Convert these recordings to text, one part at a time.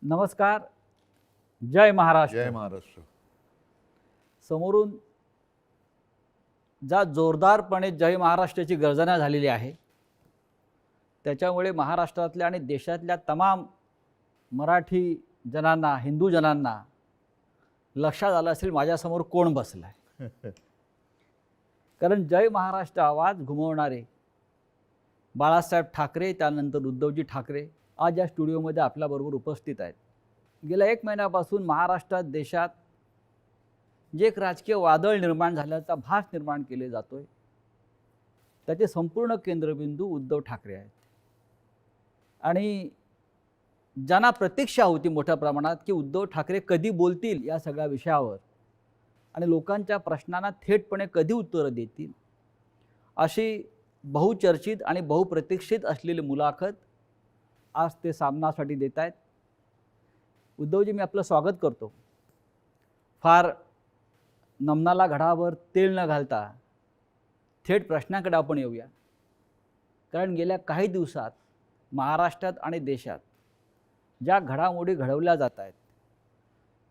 नमस्कार. जय महाराष्ट्र. जय महाराष्ट्र. समोरून ज्या जोरदारपणे जय महाराष्ट्राची गर्जना झालेली आहे त्याच्यामुळे महाराष्ट्रातल्या आणि देशातल्या तमाम मराठी जनांना, हिंदू जनांना लक्षात आलं असेल माझ्यासमोर कोण बसला आहे. कारण जय महाराष्ट्र आवाज घुमवणारे बाळासाहेब ठाकरे, त्यानंतर उद्धवजी ठाकरे आज या स्टुडिओमध्ये आपल्याबरोबर उपस्थित आहेत. गेल्या 1 महिन्यापासून महाराष्ट्रात, देशात जे एक राजकीय वादळ निर्माण झाल्याचा भास निर्माण केले जातोय त्याचे संपूर्ण केंद्रबिंदू उद्धव ठाकरे आहेत. आणि ज्यांना प्रतीक्षा होती मोठ्या प्रमाणात की उद्धव ठाकरे कधी बोलतील या सगळ्या विषयावर आणि लोकांच्या प्रश्नांना थेटपणे कधी उत्तरं देतील, अशी बहुचर्चित आणि बहुप्रतीक्षित असलेली मुलाखत आज ते सामनासाठी देत आहेत. उद्धवजी, मी आपलं स्वागत करतो. फार नमनाला घडावर तेल न घालता थेट प्रश्नाकडे आपण येऊया. कारण गेल्या काही दिवसात महाराष्ट्रात आणि देशात ज्या घडामोडी घडवल्या जात आहेत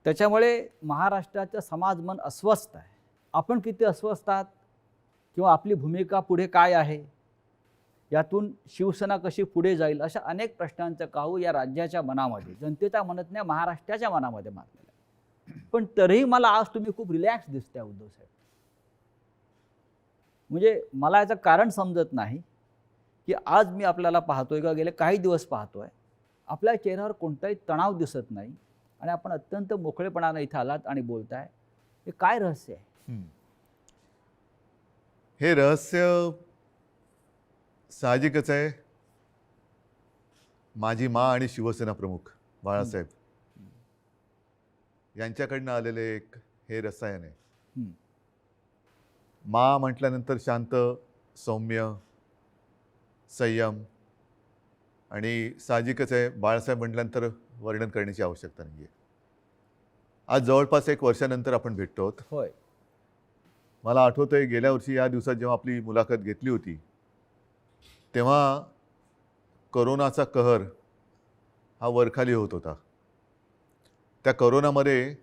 त्याच्यामुळे महाराष्ट्राचं समाजमन अस्वस्थ आहे. आपण किती अस्वस्थ आहात किंवा आपली भूमिका पुढे काय आहे, यातून शिवसेना कशी पुढे जाईल, अशा अनेक प्रश्नांचं काहू या राज्याच्या मनामध्ये, जनतेच्या मनात नाही, महाराष्ट्राच्या मनामध्ये मारलेलं आहे. पण तरीही मला आज तुम्ही खूप रिलॅक्स दिसताय उद्धव साहेब. म्हणजे मला याचं कारण समजत नाही की आज मी आपल्याला पाहतोय का गेले काही दिवस पाहतोय आपल्या चेहऱ्यावर कोणताही तणाव दिसत नाही आणि आपण अत्यंत मोकळेपणाने इथं आलात आणि बोलताय. हे काय रहस्य आहे? हे रहस्य साहजिकच आहे. माझी माँ आणि शिवसेना प्रमुख बाळासाहेब यांच्याकडनं आलेले एक हे रसायन आहे. माँ म्हटल्यानंतर शांत, सौम्य, संयम, आणि साहजिकच आहे बाळासाहेब म्हटल्यानंतर वर्णन करण्याची आवश्यकता नाही आहे. आज जवळपास 1 वर्षानंतर आपण भेटतो आहोत. होय. मला आठवतं आहे गेल्या वर्षी या दिवसात जेव्हा आपली मुलाखत घेतली होती तेव्हा कोरोनाचा कहर हा वरखाली होत होता. त्या कोरोनामध्ये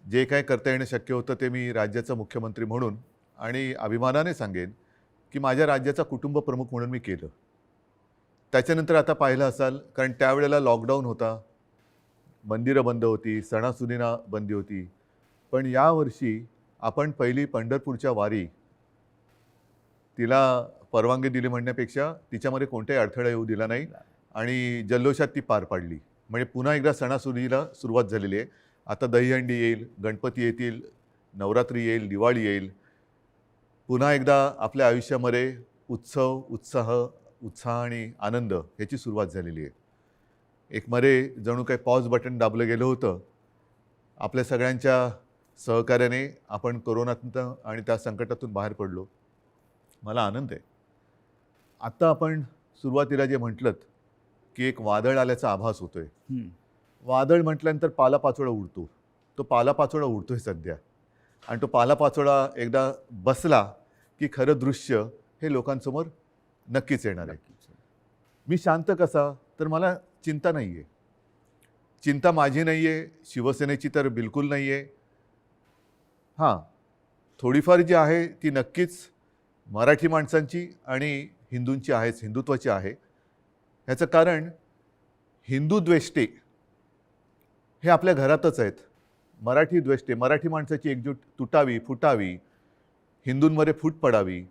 जे काय करता येणं शक्य होतं ते मी राज्याचा मुख्यमंत्री म्हणून आणि अभिमानाने सांगेन की माझ्या राज्याचा कुटुंब प्रमुख म्हणून मी केलं. त्याच्यानंतर आता पाहिलं असाल, कारण त्यावेळेला लॉकडाऊन होता, मंदिरं बंद होती, सणासुदींना बंदी होती. पण यावर्षी आपण पहिली पंढरपूरच्या वारी तिला परवानगी दिली म्हणण्यापेक्षा तिच्यामध्ये कोणताही अडथळा येऊ दिला नाही आणि जल्लोषात ती पार पाडली. म्हणजे पुन्हा एकदा सणासुदीला सुरुवात झालेली आहे. आता दहीहंडी येईल, गणपती येतील, नवरात्री येईल, दिवाळी येईल. पुन्हा एकदा आपल्या आयुष्यामध्ये उत्सव, उत्साह आणि आनंद ह्याची सुरुवात झालेली आहे. एक मध्ये जणू काही पॉज बटन दाबलं गेलं होतं. आपल्या सगळ्यांच्या सहकार्याने आपण कोरोनातून आणि त्या संकटातून बाहेर पडलो. मला आनंद आहे. आता आपण सुरुवातीला जे म्हटलं की एक वादळ आल्याचा आभास होतोय. वादळ म्हटल्यानंतर पालापाचोळा उडतो. तो पालापाचोळा उडतोय सध्या, आणि तो पालापाचोळा एकदा बसला की खरं दृश्य हे लोकांसमोर नक्कीच येणार आहे. मी शांत कसा, तर मला चिंता नाही आहे. चिंता माझी नाही आहे, शिवसेनेची तर बिलकुल नाही आहे. हां, थोडीफार जी आहे ती नक्कीच मराठी माणसांची आणि हिंदूंची आहेच, हिंदुत्वाची आहे. ह्याचं कारण हिंदू द्वेष्टे हे आपल्या घरातच आहेत. मराठी द्वेष्टे, मराठी माणसाची एकजूट तुटावी, फुटावी, हिंदूंमध्ये फूट पडावी,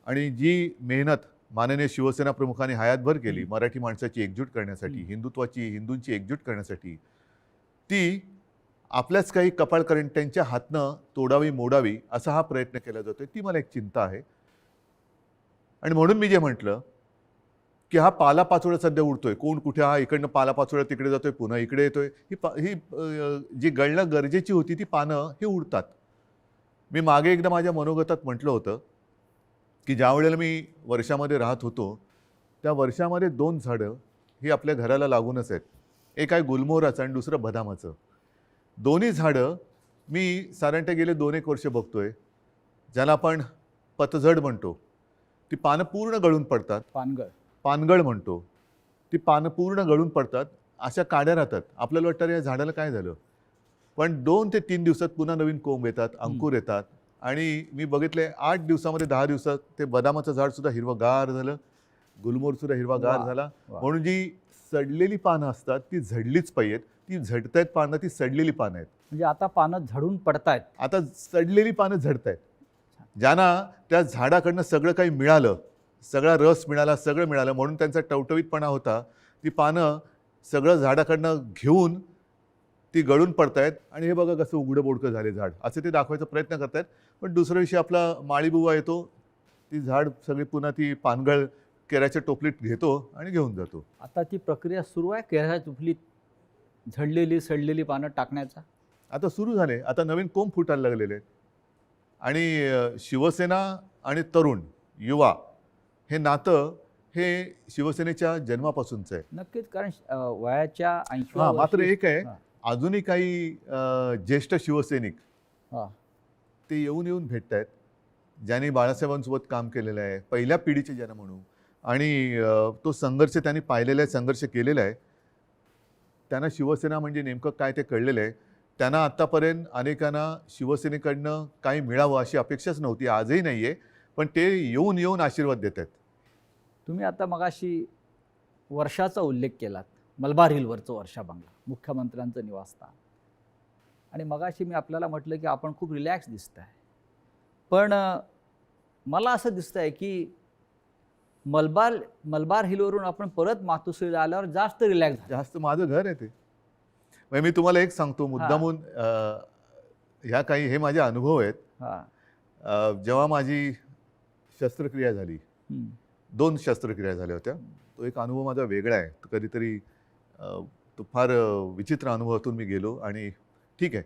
आणि जी मेहनत माननीय शिवसेना प्रमुखांनी हयातभर केली मराठी माणसाची एकजूट करण्यासाठी, हिंदुत्वाची, हिंदूंची एकजूट करण्यासाठी, ती आपल्याच काही कपाळकरंट्यांच्या हातनं तोडावी, मोडावी असा हा प्रयत्न केला जातोय. ती मला एक चिंता आहे. आणि म्हणून मी जे म्हटलं की हा पालापाचोळा सध्या उडतोय, कोण कुठे, हा इकडनं पालापाचोळा तिकडे जातोय, पुन्हा इकडे येतोय. ही जी गळणं गरजेची होती ती पानं ही उडतात. मी मागे एकदा माझ्या मनोगतात म्हटलं होतं की ज्या वेळेला मी वर्षामध्ये राहत होतो त्या वर्षामध्ये 2 झाडं ही आपल्या घराला लागूनच आहेत. एक आहे गुलमोहराचं आणि दुसरं बदामाचं. दोन्ही झाडं मी साधारणतः गेले 2-1 वर्ष बघतोय, ज्याला आपण पतझड म्हणतो. ती पानं पूर्ण गळून पडतात. पानगळ पानगळ म्हणतो. ती पानं पूर्ण गळून पडतात अशा काड्या राहतात. आपल्याला वाटतं या झाडाला काय झालं, पण 2 ते 3 दिवसात पुन्हा नवीन कोंब येतात, अंकुर येतात. आणि मी बघितले 8 दिवसामध्ये 10 दिवसात ते बदामाचं झाड सुद्धा हिरवंगार झालं, गुलमोहर सुद्धा हिरवागार वा, झाला. वा. म्हणून जी सडलेली पानं असतात ती झडलीच पाहिजेत. ती झडतायत पानं, ती सडलेली पानं आहेत. म्हणजे आता पानं झडून पडतायत. आता सडलेली पानं झडतायत. ज्यांना त्या झाडाकडनं सगळं काही मिळालं, सगळा रस मिळाला, सगळं मिळालं म्हणून त्यांचा टवटवीतपणा होता, ती पानं सगळं झाडाकडनं घेऊन ती गळून पडतायत. आणि हे बघा कसं उघडं बोडकं झाले झाड, असे ते दाखवायचा प्रयत्न करतायत. पण दुसऱ्या दिवशी आपला माळीबुवा येतो, ती झाड सगळी पुन्हा ती पानगळ केराच्या टोपलीत घेतो आणि घेऊन जातो. आता ती प्रक्रिया सुरू आहे केळ्याच्या टोपलीत झडलेली सडलेली पानं टाकण्याचा. आता सुरू झाले, आता नवीन कोंब फुटायला लागलेले आहेत. आणि शिवसेना आणि तरुण युवा हे नातं हे शिवसेनेच्या जन्मापासूनचं आहे. नक्कीच, कारण वयाच्या 80 हां, मात्र एक आहे, हां. अजूनही काही ज्येष्ठ शिवसैनिक हां. ते येऊन येऊन भेटत आहेत, ज्यांनी बाळासाहेबांसोबत काम केलेलं आहे, पहिल्या पिढीचे ज्यांना म्हणू. आणि तो संघर्ष त्यांनी पाहिलेला आहे, संघर्ष केलेला आहे. त्यांना शिवसेना म्हणजे नेमकं काय ते कळलेलं आहे. त्यांना आत्तापर्यंत अनेकांना शिवसेनेकडनं काही मिळावं अशी अपेक्षाच नव्हती, आजही नाही आहे. पण ते येऊन येऊन आशीर्वाद देत आहेत. तुम्ही आता मगाशी वर्षाचा उल्लेख केलात, मलबार हिलवरचं वर्षा बंगला, मुख्यमंत्र्यांचं निवासस्थान. आणि मगाशी मी आपल्याला म्हटलं की आपण खूप रिलॅक्स दिसत आहे. पण मला असं दिसतं आहे की मलबार हिलवरून आपण परत मातोश्रीला आल्यावर जास्त रिलॅक्स झालं. जास्त माझं घर आहे ते. म्हणजे मी तुम्हाला एक सांगतो मुद्दामून, ह्या काही हे माझे अनुभव आहेत. हां. जेव्हा माझी शस्त्रक्रिया झाली, हं. 2 शस्त्रक्रिया झाल्या होत्या. तो एक अनुभव माझा वेगळा आहे. तो कधीतरी तो फार विचित्र अनुभवातून मी गेलो आणि ठीक आहे.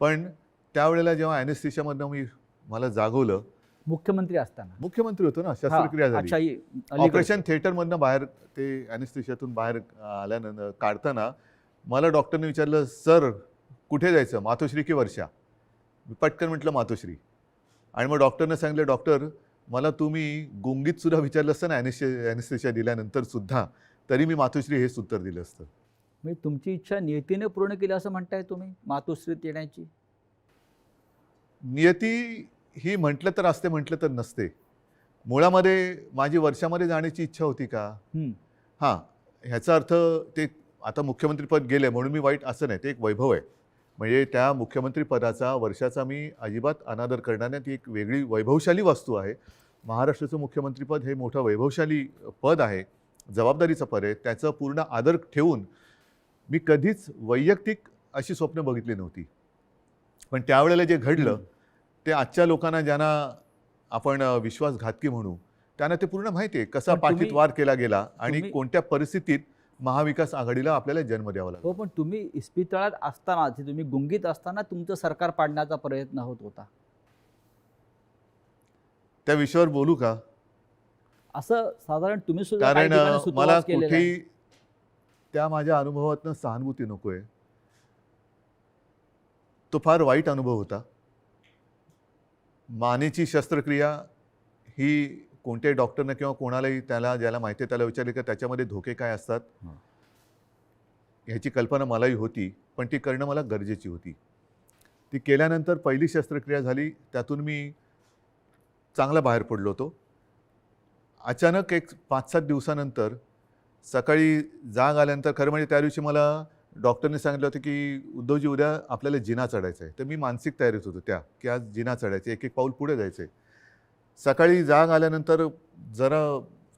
पण त्यावेळेला जेव्हा ॲनेस्थेशियामधनं मला जागवलं, मुख्यमंत्री असताना. मुख्यमंत्री होतो ना, शस्त्रक्रिया हां, अच्छा, झाली. ऑपरेशन थिएटरमधनं बाहेर ते ॲनेस्थेशियातून बाहेर आल्यानंतर काढताना मला डॉक्टरने विचारलं, सर कुठे जायचं, मातोश्री की वर्षा? मी पटकन म्हटलं मातोश्री. आणि मग डॉक्टरने सांगितलं, डॉक्टर मला तुम्ही गुंगीत सुद्धा विचारलं असतं ना ॲनेस्थेशिया दिल्यानंतर सुद्धा, तरी मी मातोश्री हेच उत्तर दिलं असतं. म्हणजे तुमची इच्छा नियतीने पूर्ण केली असं म्हणताय तुम्ही मातोश्रीत येण्याची? नियती ही म्हटलं तर असते, म्हटलं तर नसते. मुळामध्ये माझी वर्षामध्ये जाण्याची इच्छा होती का? हं. हां, ह्याचा अर्थ ते आता मुख्यमंत्रीपद गेले म्हणून मी वाईट असं नाही, ते एक वैभव आहे. म्हणजे त्या मुख्यमंत्रीपदाचा वर्षाचा मी अजिबात अनादर करणार नाही. ती एक वेगळी वैभवशाली वस्तू आहे. महाराष्ट्राचं मुख्यमंत्रीपद हे मोठं वैभवशाली पद आहे, जबाबदारीचं पद आहे. त्याचं पूर्ण आदर ठेवून मी कधीच वैयक्तिक अशी स्वप्न बघितली नव्हती. पण त्यावेळेला जे घडलं ते आजच्या लोकांना, ज्यांना आपण विश्वासघातकी म्हणू, त्यांना ते पूर्ण माहिती आहे कसा पण पाठीत तुम्ही- वार केला गेला आणि तुम्ही- कोणत्या परिस्थितीत महाविकास आघाडीला आपल्याला जन्म द्यावा लागला. हो, पण तुम्ही इस्पितळात असताना, तुम्ही गुंगीत असताना तुमचं सरकार पाडण्याचा प्रयत्न होत होता. त्या विषयावर बोलू का? असं साधारण तुम्ही सुद्धा काही कारण ठिकाणी सुतोवाच मला केलेला आहे. कुठेही त्या माझ्या अनुभवातनं सहानुभूती नको आहे. तो फार वाईट अनुभव होता. मानेची शस्त्रक्रिया ही कोणत्याही डॉक्टरनं किंवा कोणालाही ज्याला माहिती आहे त्याला विचारले की त्याच्यामध्ये धोके काय असतात, हां. ह्याची कल्पना मलाही होती. पण ती करणं मला गरजेची होती. ती केल्यानंतर पहिली शस्त्रक्रिया झाली, त्यातून मी चांगला बाहेर पडलो होतो. अचानक एक 5-7 दिवसानंतर सकाळी जाग आल्यानंतर, खरं म्हणजे त्या दिवशी मला डॉक्टरने सांगितलं होतं की उद्धवजी उद्या आपल्याला जिना चढायचा आहे. तर मी मानसिक तयारीत होतो की आज जिना चढायचं, एक एक पाऊल पुढे जायचं आहे. सकाळी जाग आल्यानंतर जरा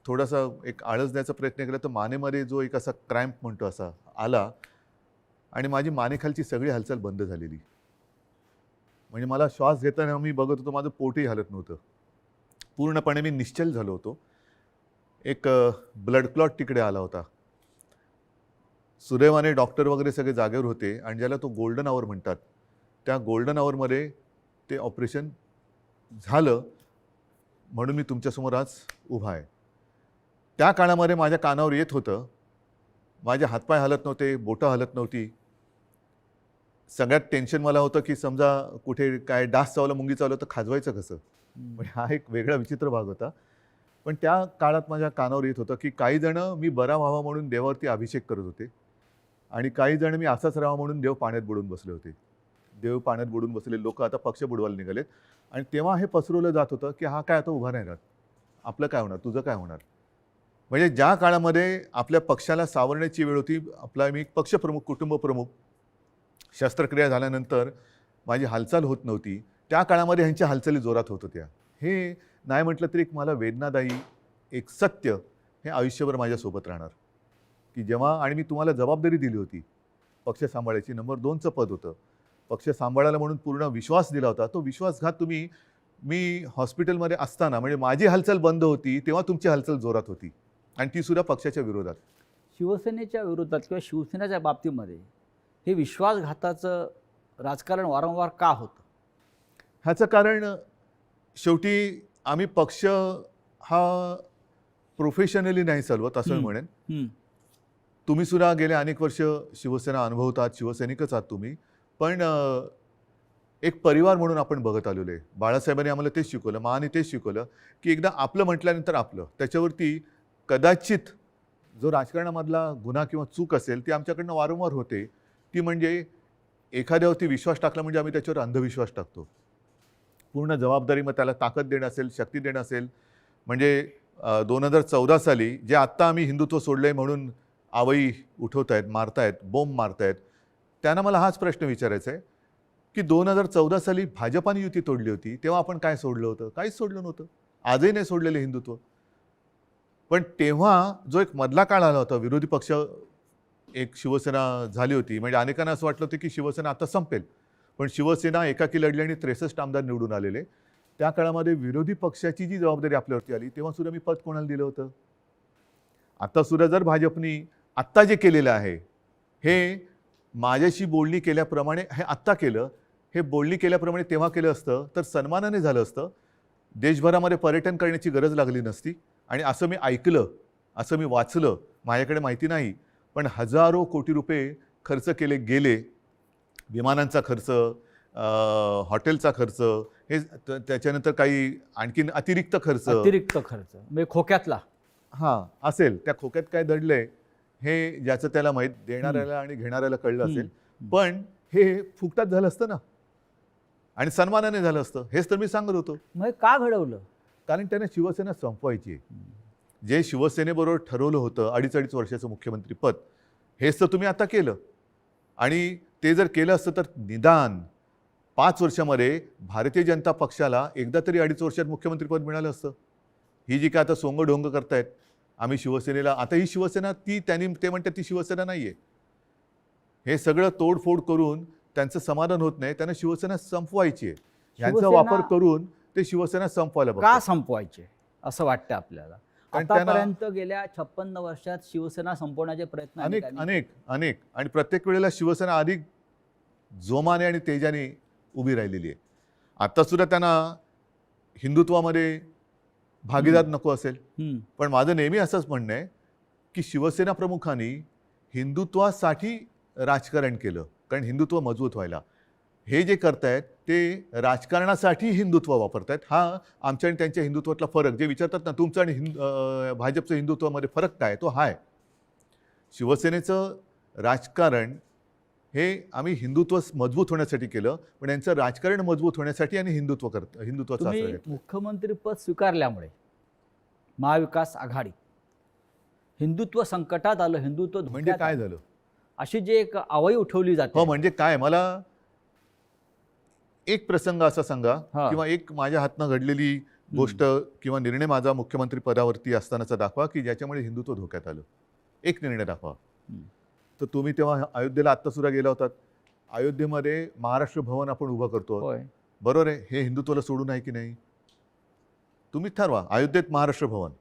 थोडासा एक आळस द्यायचा प्रयत्न केला तर मानेमध्ये जो एक असा क्रॅम्प म्हणतो असा आला आणि माझी मानेखालची सगळी हालचाल बंद झालेली. म्हणजे मला श्वास घेताना मी बघत होतो माझं पोटही हलत नव्हतं. पूर्णपणे मी निश्चल झालो होतो. एक ब्लड क्लॉट तिकडे आला होता. सुदैवाने डॉक्टर वगैरे सगळे जागेवर होते आणि ज्याला तो गोल्डन आवर म्हणतात, त्या गोल्डन आवरमध्ये ते ऑपरेशन झालं. म्हणून मी तुमच्यासमोर आज उभा आहे. त्या काळामध्ये माझ्या कानावर येत होतं, माझे हातपाय हलत नव्हते, बोटं हलत नव्हती. सगळ्यात टेन्शन मला होतं की समजा कुठे काय डास चावला, मुंगी चावलं तर खाजवायचं कसं. म्हणजे हा एक वेगळा विचित्र भाग होता. पण त्या काळात माझ्या कानावर येत होतं की काही जण मी बरा व्हावा म्हणून देवावरती अभिषेक करत होते. आणि काही जण मी असाच राहावा म्हणून देव पाण्यात बुडून बसले होते. देव पाण्यात बुडून बसलेले लोक आता पक्ष बुडवायला निघालेत. आणि तेव्हा हे पसरवलं जात होतं की हा काय आता उभा नाही राहत, आपलं काय होणार, तुझं काय होणार. म्हणजे ज्या काळामध्ये आपल्या पक्षाला सावरण्याची वेळ होती, आपला मी पक्षप्रमुख, कुटुंबप्रमुख, शस्त्रक्रिया झाल्यानंतर माझी हालचाल होत नव्हती, त्या काळामध्ये ह्यांच्या हालचाली जोरात होत होत्या. हे नाही म्हटलं तरी एक मला वेदनादायी एक सत्य हे आयुष्यभर माझ्यासोबत राहणार, की जेव्हा आणि मी तुम्हाला जबाबदारी दिली होती पक्ष सांभाळायची, नंबर 2चं पद होतं, पक्ष सांभाळायला म्हणून पूर्ण विश्वास दिला होता. तो विश्वासघात तुम्ही, मी हॉस्पिटलमध्ये असताना म्हणजे माझी हालचाल बंद होती तेव्हा तुमची हालचाल जोरात होती, आणि ती सुद्धा पक्षाच्या विरोधात. शिवसेनेच्या विरोधात किंवा शिवसेनेच्या बाबतीमध्ये हे विश्वासघाताचं राजकारण वारंवार का होतं? ह्याचं कारण शेवटी आम्ही पक्ष हा प्रोफेशनली नाही चालवत असं मी म्हणेन. तुम्ही सुद्धा गेले अनेक वर्ष शिवसेना अनुभवतात, शिवसैनिकच आहात तुम्ही, पण एक परिवार म्हणून आपण बघत आलेलो आहे. बाळासाहेबांनी आम्हाला तेच शिकवलं, माने तेच शिकवलं, की एकदा आपलं म्हटल्यानंतर आपलं, त्याच्यावरती कदाचित जो राजकारणामधला गुन्हा किंवा चूक असेल ती आमच्याकडनं वारंवार होते. ती म्हणजे एखाद्यावरती विश्वास टाकला म्हणजे आम्ही त्याच्यावर अंधविश्वास टाकतो. पूर्ण जबाबदारी, मग त्याला ताकद देणं असेल, शक्ती देणं असेल. म्हणजे 2014 साली जे आत्ता आम्ही हिंदुत्व सोडलंय म्हणून आवई उठवत आहेत, मारतायत, बोंब मारतायत, त्यांना मला हाच प्रश्न विचारायचा आहे की 2014 साली भाजपाने युती तोडली होती तेव्हा आपण काय सोडलं होतं? काहीच सोडलं नव्हतं. आजही नाही सोडलेलं हिंदुत्व. पण तेव्हा जो एक मधला काळ आला होता, विरोधी पक्ष एक शिवसेना झाली होती, म्हणजे अनेकांना असं वाटलं होतं की शिवसेना आता संपेल, पण शिवसेना एकाकी लढली आणि 63 आमदार निवडून आलेले. त्या काळामध्ये विरोधी पक्षाची जी जबाबदारी आपल्यावरती आली तेव्हा सुद्धा मी पद कोणाला दिलं होतं? आता सुद्धा जर भाजपनी आत्ता जे केलेलं आहे हे माझ्याशी बोलणी केल्याप्रमाणे हे आत्ता केलं, हे बोलणी केल्याप्रमाणे तेव्हा केलं असतं तर सन्मानाने झालं असतं. देशभरामध्ये पर्यटन करण्याची गरज लागली नसती. आणि असं मी ऐकलं, असं मी वाचलं, माझ्याकडे माहिती नाही, पण हजारो कोटी रुपये खर्च केले गेले. विमानांचा खर्च, हॉटेलचा खर्च, हे त्याच्यानंतर काही आणखीन अतिरिक्त खर्च म्हणजे खोक्यातला असेल. त्या खोक्यात काय दडलंय हे ज्याचं त्याला माहीत, देणाऱ्याला आणि घेणाऱ्याला कळलं असेल. पण हे फुकटात झालं असतं ना, आणि सन्मानाने झालं असतं. हेच तर मी सांगत होतो. मग का घडवलं? कारण त्याने शिवसेना संपवायची आहे. जे शिवसेनेबरोबर ठरवलं होतं 2.5 वर्षाचं मुख्यमंत्रीपद, हेच तर तुम्ही आता केलं. आणि ते जर केलं असतं तर निदान 5 वर्षामध्ये भारतीय जनता पक्षाला एकदा तरी 2.5 वर्षात मुख्यमंत्रीपद मिळालं असतं. ही जी काय आता सोंगढोंग करतायत आम्ही शिवसेनेला, आता ही शिवसेना ते म्हणतात ती शिवसेना नाही आहे. हे सगळं तोडफोड करून त्यांचं समाधान होत नाही. त्यांना शिवसेना संपवायची आहे. ह्यांचा वापर करून ते शिवसेना संपवायला बघतात. का संपवायचे असं वाटतं आपल्याला? आतापर्यंत गेल्या 56 वर्षात शिवसेना संपवण्याचे प्रयत्न अनेक आणि प्रत्येक वेळेला शिवसेना अधिक जोमाने आणि तेजाने उभी राहिलेली आहे. आता सुद्धा त्यांना हिंदुत्वामध्ये भागीदार नको असेल, पण माझं नेहमी असंच म्हणणं आहे की शिवसेना प्रमुखांनी हिंदुत्वासाठी राजकारण केलं, कारण हिंदुत्व मजबूत व्हायला. हे जे करतायत ते राजकारणासाठी हिंदुत्व वापरतायत. हा आमच्या आणि त्यांच्या हिंदुत्वातला फरक, जे विचारतात ना तुमचं आणि भाजपचं हिंदुत्वामध्ये फरक काय, तो हा आहे. शिवसेनेचं राजकारण हे आम्ही हिंदुत्व मजबूत होण्यासाठी केलं, पण यांचं राजकारण मजबूत होण्यासाठी आणि हिंदुत्वाचा आश्रय घेतला. मुख्यमंत्रीपद स्वीकारल्यामुळे महाविकास आघाडी हिंदुत्व संकटात आलं, हिंदुत्व म्हणजे काय झालं, अशी जी एक आवई उठवली जाते. हो, म्हणजे काय, मला एक प्रसंग असा सांगा किंवा एक माझ्या हातनं घडलेली गोष्ट किंवा निर्णय माझा मुख्यमंत्री पदावरती असतानाचा दाखवा की ज्याच्यामुळे हिंदुत्व धोक्यात आलं. एक निर्णय दाखवा. तर तुम्ही तेव्हा अयोध्येला आत्ता सुद्धा गेला होतात. अयोध्येमध्ये महाराष्ट्र भवन आपण उभं करतो, बरोबर आहे. हे हिंदुत्वाला सोडून आहे की नाही? तुम्ही ठरवा. अयोध्येत महाराष्ट्र भवन,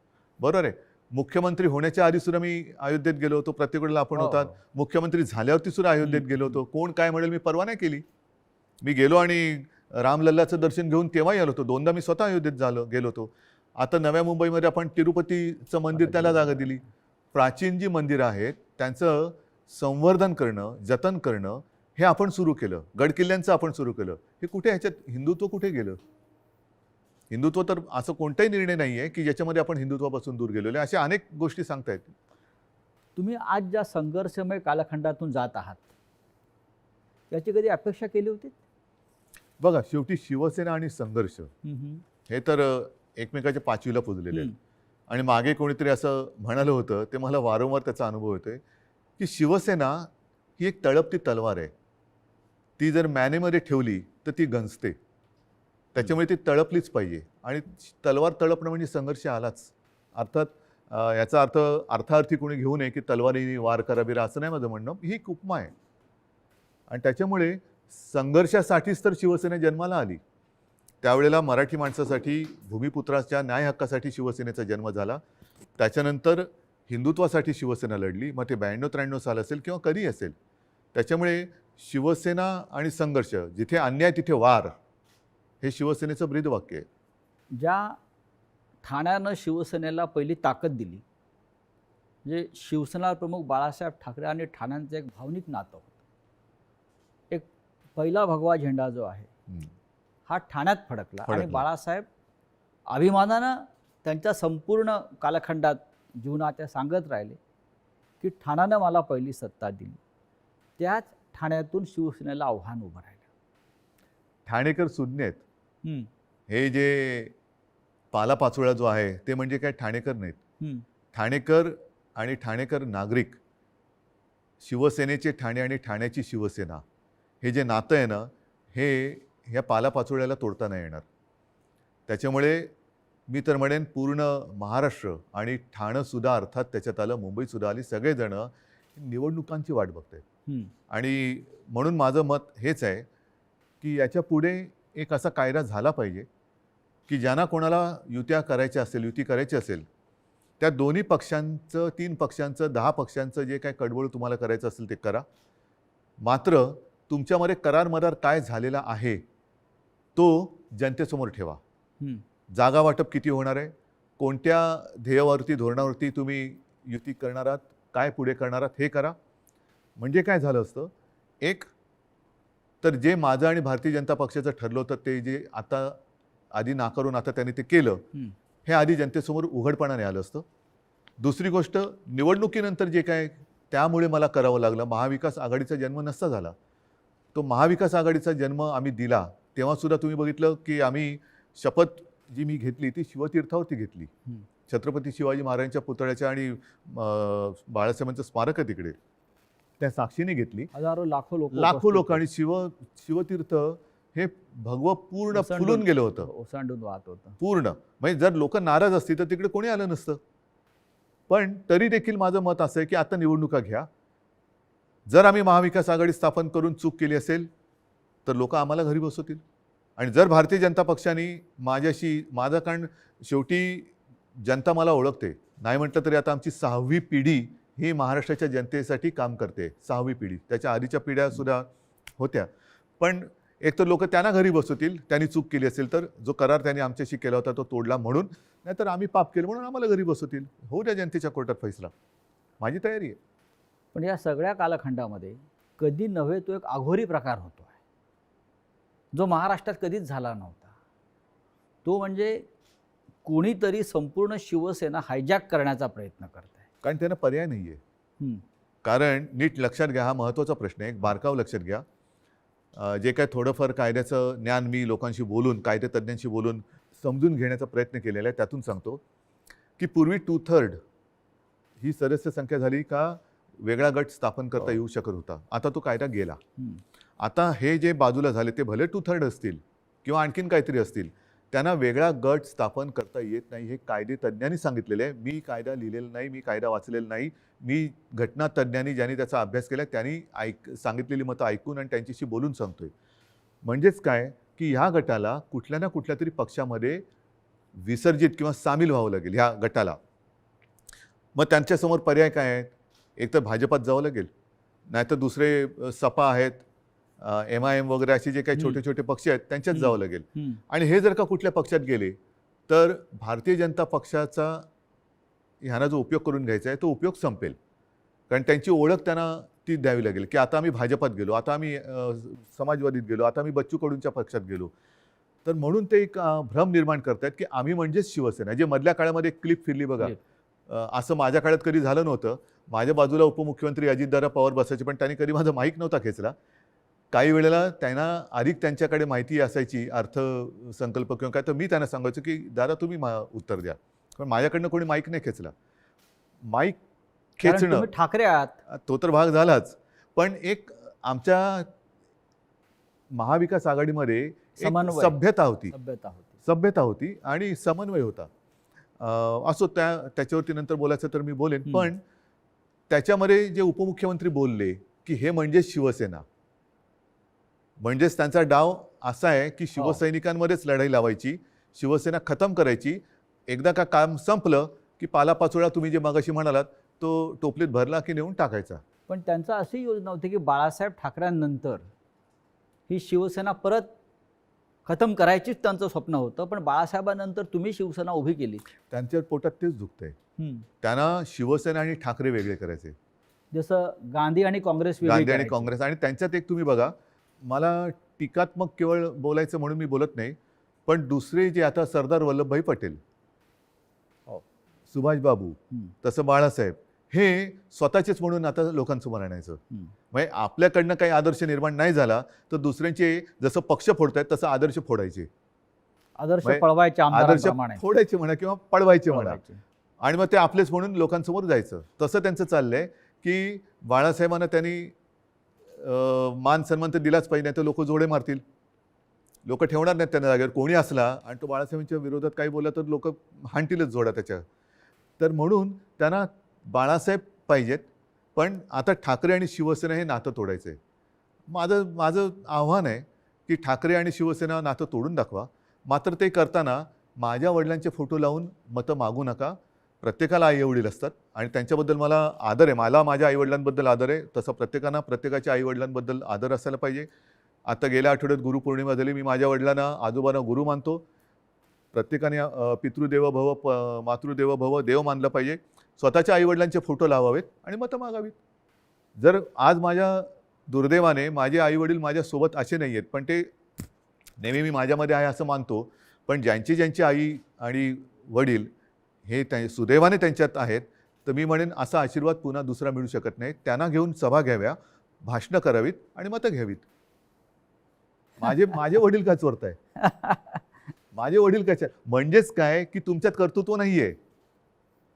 बरोबर आहे. मुख्यमंत्री होण्याच्या आधी सुद्धा मी अयोध्येत गेलो होतो, प्रत्येक वेळेला आपण होतात. मुख्यमंत्री झाल्यावरती सुद्धा अयोध्येत गेलो होतो. कोण काय म्हणेल मी परवा नाही केली. मी गेलो आणि रामलल्लाचं दर्शन घेऊन तेव्हाही आलो होतो. 2दा मी स्वतः अयोध्येत गेलो होतो. आता नव्या मुंबईमध्ये आपण तिरुपतीचं मंदिर त्याला जागा दिली. प्राचीन जी मंदिरं आहेत त्यांचं संवर्धन करणं, जतन करणं हे आपण सुरू केलं. गडकिल्ल्यांचं आपण सुरू केलं. हे कुठे, ह्याच्यात हिंदुत्व कुठे गेलं? हिंदुत्व तर असं कोणताही निर्णय नाही आहे की ज्याच्यामध्ये आपण हिंदुत्वापासून दूर गेलेलो आहे. अशा अनेक गोष्टी सांगता येतील. तुम्ही आज ज्या संघर्षमय कालखंडातून जात आहात याची कधी अपेक्षा केली होती? बघा, शेवटी शिवसेना आणि संघर्ष हे तर एकमेकाच्या पाचवीला पुजलेले आहेत. आणि मागे कोणीतरी असं म्हणालं होतं, ते मला वारंवार त्याचा अनुभव येतोय, की शिवसेना ही एक तळपती तलवार आहे. ती जर मॅनेमध्ये ठेवली तर ती गंजते. त्याच्यामुळे ती तळपलीच पाहिजे. आणि तलवार तळपणं म्हणजे संघर्ष आलाच. अर्थात याचा अर्थ अर्थार्थी कोणी घेऊ नये की तलवारीने वार करावीरा, असं नाही माझं म्हणणं. ही एक उपमा आहे. आणि त्याच्यामुळे संघर्षासाठीच तर शिवसेना जन्माला आली. त्यावेळेला मराठी माणसासाठी, भूमिपुत्राच्या न्याय हक्कासाठी शिवसेनेचा जन्म झाला. त्याच्यानंतर हिंदुत्वासाठी शिवसेना लढली. मग ते 92-93 साल असेल किंवा कधी असेल. त्याच्यामुळे शिवसेना आणि संघर्ष, जिथे अन्याय तिथे वार, हे शिवसेनेचं ब्रीदवाक्य आहे. ज्या ठाण्यानं शिवसेनेला पहिली ताकद दिली, म्हणजे शिवसेना प्रमुख बाळासाहेब ठाकरे आणि ठाण्यांचं एक भावनिक नातं होतं. एक पहिला भगवा झेंडा जो आहे हा ठाण्यात फडकला आणि बाळासाहेब अभिमानानं त्यांच्या संपूर्ण कालखंडात जीवनात सांगत राहिले की ठाण्यानं मला पहिली सत्ता दिली. त्याच ठाण्यातून शिवसेनेला आव्हान उभं राहिलं. ठाणेकर सुज्ञ आहेत. हे जे पालापाचोळा जो आहे ते म्हणजे काय ठाणेकर नाहीत. ठाणेकर आणि ठाणेकर नागरिक, शिवसेनेचे ठाणे आणि ठाण्याची शिवसेना, हे जे नातं आहे ना, हे ह्या पालापाचोळ्याला तोडता नाही येणार. त्याच्यामुळे मी तर म्हणेन पूर्ण महाराष्ट्र आणि ठाणंसुद्धा, अर्थात त्याच्यात आलं मुंबईसुद्धा आली, सगळेजणं निवडणुकांची वाट बघत आहेत. आणि म्हणून माझं मत हेच आहे की याच्या पुढे एक असा कायदा झाला पाहिजे की ज्यांना कोणाला युती करायची असेल त्या दोन्ही पक्षांचं, 3 पक्षांचं, 10 पक्षांचं जे काय कडबोळ तुम्हाला करायचं असेल ते करा. मात्र तुमच्यामध्ये करार मदार काय झालेला आहे तो जनतेसमोर ठेवा. जागा वाटप किती होणार आहे, कोणत्या ध्येयावरती, धोरणावरती तुम्ही युती करणार आहात, काय पुढे करणार आहात, हे करा. म्हणजे काय झालं असतं, एक तर जे माझं आणि भारतीय जनता पक्षाचं ठरलं होतं ते जे आता आधी नाकारून आता त्यांनी ते केलं, हे आधी जनतेसमोर उघडपणाने आलं असतं. दुसरी गोष्ट, निवडणुकीनंतर जे काय त्यामुळे मला करावं लागलं, महाविकास आघाडीचा जन्म नसता झाला. तो महाविकास आघाडीचा जन्म आम्ही दिला तेव्हासुद्धा तुम्ही बघितलं की आम्ही शपथ जी मी घेतली ती शिवतीर्थावरती घेतली. छत्रपती शिवाजी महाराजांच्या पुतळ्याच्या आणि बाळासाहेबांचं स्मारक आहे तिकडे, त्या साक्षीने घेतली. हजारो लाखो लोक आणि शिवतीर्थ हे भगवं पूर्ण फुलून गेलं होतं, ओसांडून वाहत होतं पूर्ण. म्हणजे जर लोक नाराज असतील तर तिकडे कोणी आलं नसतं. पण तरी देखील माझं मत असं आहे की आता निवडणुका घ्या. जर आम्ही महाविकास आघाडी स्थापन करून चूक केली असेल तर लोक आम्हाला घरी बसवतील. आणि जर भारतीय जनता पक्षाने माझं, कारण शेवटी जनता मला ओळखते, नाही म्हटलं तरी आता आमची 6वी पिढी ही महाराष्ट्राच्या जनतेसाठी काम करते. 6वी पिढी, त्याच्या आधीच्या पिढ्यासुद्धा होत्या. पण एक तर लोक त्यांना घरी बसवतील त्यांनी चूक केली असेल तर, जो करार त्यांनी आमच्याशी केला होता तो तोडला म्हणून, नाहीतर आम्ही पाप केलं म्हणून आम्हाला घरी बसवतील. होऊ द्या जनतेच्या कोर्टात फैसला, माझी तयारी आहे. पण या सगळ्या कालखंडामध्ये कधी नव्हे तो एक अघोरी प्रकार होतो आहे जो महाराष्ट्रात कधीच झाला नव्हता. तो म्हणजे कोणीतरी संपूर्ण शिवसेना हायजॅक करण्याचा प्रयत्न करत आहे. कारण त्यांना पर्याय नाही आहे. कारण नीट लक्षात घ्या, हा महत्त्वाचा प्रश्न आहे, एक बारकाव लक्षात घ्या. जे काय थोडंफार कायद्याचं ज्ञान मी लोकांशी बोलून, कायदेतज्ञांशी बोलून समजून घेण्याचा प्रयत्न केलेला आहे, त्यातून सांगतो की पूर्वी 2/3 ही सदस्य संख्या झाली का वेगळा गट स्थापन करता येऊ शकत होता. आता तो कायदा गेला. आता हे जे बाजूला झाले ते भले 2/3 असतील किंवा आणखीन काहीतरी असतील, त्यांना वेगळा गट स्थापन करता येत नाही. हे कायदेतज्ञांनी सांगितलेले आहे. मी कायदा लिहिलेला नाही, मी कायदा वाचलेला नाही. मी घटनातज्ञांनी ज्यांनी त्याचा अभ्यास केला त्यांनी सांगितलेली मतं ऐकून आणि त्यांच्याशी बोलून सांगतोय. म्हणजेच काय की ह्या गटाला कुठल्या ना कुठल्या तरी पक्षामध्ये विसर्जित किंवा सामील व्हावं लागेल ह्या गटाला. मग त्यांच्यासमोर पर्याय काय आहेत, एक तर भाजपात जावं लागेल, नाहीतर दुसरे सपा आहेत, MIM वगैरे असे जे काही छोटे छोटे पक्ष आहेत त्यांच्यात जावं लागेल. आणि हे जर का कुठल्या पक्षात गेले तर भारतीय जनता पक्षाचा ह्यांना जो उपयोग करून घ्यायचा आहे तो उपयोग संपेल. कारण त्यांची ओळख त्यांना ती द्यावी लागेल की आता आम्ही भाजपात गेलो, आता आम्ही समाजवादीत गेलो, आता आम्ही बच्चू कडूंच्या पक्षात गेलो. तर म्हणून ते एक भ्रम निर्माण करतायत की आम्ही म्हणजेच शिवसेना. जे मधल्या काळामध्ये क्लिप फिरली बघा, असं माझ्या काळात कधी झालं नव्हतं, माझ्या बाजूला उपमुख्यमंत्री अजितदादा पवार बसायचे, पण त्यांनी कधी माझा माईक नव्हता खेचला. काही वेळेला त्यांना अधिक त्यांच्याकडे माहिती असायची अर्थसंकल्प किंवा काय, तर मी त्यांना सांगायचो की दादा तुम्ही उत्तर द्या, पण माझ्याकडनं कोणी माईक नाही खेचला. माईक कारण खेचणं तुम्ही ठाकरे आहात. तो तर भाग झालाच, पण एक आमच्या महाविकास आघाडीमध्ये एक समन्वय. सभ्यता होती, सभ्यता होती. सभ्यता होती आणि समन्वय होता. असो, त्याच्यावरती नंतर बोलायचं तर मी बोलेन. पण त्याच्यामध्ये जे उपमुख्यमंत्री बोलले की हे म्हणजे शिवसेना, म्हणजेच त्यांचा डाव असा आहे की शिवसैनिकांमध्येच लढाई लावायची, शिवसेना खतम करायची. एकदा का काम संपलं की पालापाचोळा तुम्ही जे मगाशी म्हणालात तो टोपलीत भरला की नेऊन टाकायचा. पण त्यांचं अशी योजना होती की बाळासाहेब ठाकरेंनंतर ही शिवसेना परत खतम करायचीच त्यांचं स्वप्न होतं, पण बाळासाहेबांनंतर तुम्ही शिवसेना उभी केली. त्यांच्या पोटात तेच दुखतंय. त्यांना शिवसेना आणि ठाकरे वेगळे करायचे, जसं गांधी आणि काँग्रेस वेगळी गांधी आणि करायची. काँग्रेस. आणि त्यांच्यात एक तुम्ही बघा, मला टीकात्मक केवळ बोलायचं म्हणून मी बोलत नाही, पण दुसरे जे आता सरदार वल्लभभाई पटेल, सुभाषबाबू, तसं बाळासाहेब, हे स्वतःचेच म्हणून आता लोकांसमोर आणायचं. म्हणजे आपल्याकडनं काही आदर्श निर्माण नाही झाला तर दुसऱ्यांचे जसं पक्ष फोडतायत तसं आदर्श फोडायचे, आदर्श म्हणजे पळवायचे आदर्श आमदारांप्रमाणे. फोडायचे म्हणा किंवा पळवायचे म्हणा, पळवायचे. आणि मग ते आपलेच म्हणून लोकांसमोर जायचं. तसं त्यांचं चाललंय की बाळासाहेबांना त्यांनी मान सन्मान तर दिलाच पाहिजे, नाही तर लोक जोडे मारतील, लोक ठेवणार नाहीत त्यांना जागेवर. कोणी असला आणि तो बाळासाहेबांच्या विरोधात काही बोलला तर लोक हाणतीलच जोडा त्याच्या. तर म्हणून त्यांना बाळासाहेब पाहिजेत, पण आता ठाकरे आणि शिवसेना हे नातं तोडायचं आहे. माझं आव्हान आहे की ठाकरे आणि शिवसेना नातं तोडून दाखवा. मात्र ते करताना माझ्या वडिलांचे फोटो लावून मतं मागू नका. प्रत्येकाला आईवडील असतात आणि त्यांच्याबद्दल मला आदर आहे. मला माझ्या आईवडिलांबद्दल आदर आहे, तसं प्रत्येकानं प्रत्येकाच्या आईवडिलांबद्दल आदर असायला पाहिजे. आता गेल्या आठवड्यात गुरुपौर्णिमा झाली. मी माझ्या वडिलांना, आजोबांना गुरु मानतो. प्रत्येकाने पितृदेव भव मातृदेव भव देव मानलं पाहिजे. स्वतःच्या आईवडिलांचे फोटो लावावेत आणि मतं मागावीत. जर आज माझ्या दुर्दैवाने माझे आईवडील माझ्यासोबत असे नाही आहेत, पण ते नेहमी मी माझ्यामध्ये आहे असं मानतो, पण ज्यांची आई आणि वडील हे सुदैवाने त्यांच्यात आहेत, तर मी म्हणेन असा आशीर्वाद पुन्हा दुसरा मिळू शकत नाही. त्यांना घेऊन सभा घ्याव्या, भाषणं करावीत आणि मतं घ्यावीत. माझे वडील काय चोरताय? माझे वडील कशा? म्हणजेच काय की तुमच्यात कर्तृत्व नाही आहे,